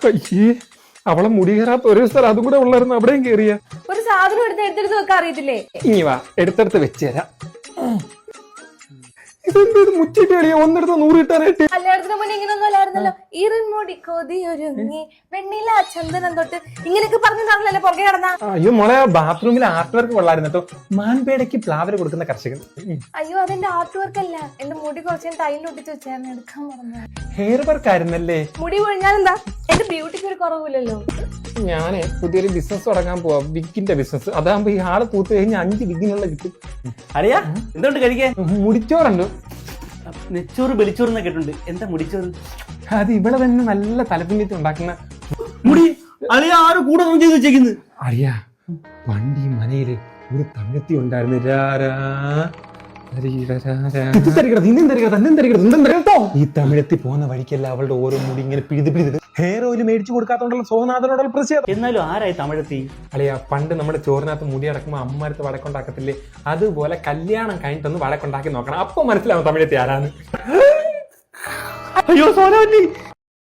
അയ്യേ, അവളെ മുടി കയറാത്ത ഒരു സ്ഥലം അതും കൂടെ ഉള്ളായിരുന്നു, അവിടെയും കേറിയ. ഒരു സാധനം എടുത്തെടുത്ത് വെക്കാൻ അറിയത്തില്ലേ? ഇനി വാ, എടുത്തെടുത്ത് വെച്ചുതരാം. ഇതെന്ത് മുച്ചിട്ട് കളിയാ, ഒന്നെടുത്ത് 100 കിട്ടാനായിട്ട്. കല്യാണത്തിന് മുന്നേ ഇങ്ങനൊന്നും അല്ലായിരുന്നല്ലോ. ഈറൻമുടി കൊതിയൊരുങ്ങി വെണ്ണില ചന്ദനം തൊട്ട് ഇങ്ങനെയൊക്കെ പറഞ്ഞിട്ടാണല്ലോ പുറകെ കിടന്ന. അയ്യോ മോളെ, ബാത്റൂമിൽ ആർട്ട് വർക്ക് കൊള്ളായിരുന്നു കേട്ടോ. മാൻപേടയ്ക്ക് പ്ലാവിന് കൊടുക്കുന്ന കർഷകൻ. അയ്യോ, അതെന്റെ ആർട്ട് വർക്ക് അല്ല, എന്റെ മുടി കുറച്ച് ടൈലിലൊട്ടിച്ച് വെച്ചായിരുന്നു, എടുക്കാൻ പറഞ്ഞു. ഹെയർ വർക്ക് ആയിരുന്നല്ലേ? മുടി കൊഴിഞ്ഞാലെന്താ, എന്റെ ബ്യൂട്ടിക്ക് ഒരു കുറവില്ലല്ലോ. ഞാന് പുതിയൊരു ബിസിനസ് തുടങ്ങാൻ പോവാ, വിഗിന്റെ ബിസിനസ്. അതാകുമ്പോ ഈ ആള് പൂത്ത് കഴിഞ്ഞ് 5 വിഗിനുള്ള കിട്ടും. അറിയാ എന്തുകൊണ്ട് കഴിക്കാൻ? മുടിച്ചോറുണ്ട്. നെച്ചോറ് വെളിച്ചോറ് എന്നൊക്കെ കേട്ടുണ്ട്. എന്താ മുടിച്ചോറ്? അത് ഇവിടെ തന്നെ നല്ല തലപ്പിന്നിട്ട് ഉണ്ടാക്കുന്ന മുടി. അറിയാ ആരും കൂടെ ചെയ്ത് വെച്ചേക്കുന്നത്. അറിയാ, പണ്ട് ഈ മനയില് ഒരു തങ്കത്തി ഉണ്ടായിരുന്നു. ഈ തമിഴത്തി പോകുന്ന വഴിക്കല്ല അവളുടെ ഓരോ മുടി ഇങ്ങനെ പിഴുത് ഹെയർ ഓയിൽ മേടിച്ചു കൊടുക്കാത്തോണ്ടുള്ള സോനാഥനോടുള്ള പ്രതിഷേധം. എന്നാലും ആരായി തമിഴത്തി? അളിയാ, പണ്ട് നമ്മുടെ ചോറിനകത്ത് മുടി അടക്കുമ്പോ അമ്മമാരത്ത് വടക്കുണ്ടാക്കത്തില്ലേ, അതുപോലെ കല്യാണം കഴിഞ്ഞിട്ടൊന്ന് വടക്കുണ്ടാക്കി നോക്കണം, അപ്പൊ മനസ്സിലാവും തമിഴത്തി ആരാന്ന്. അയ്യോ സോനാവല്ലി.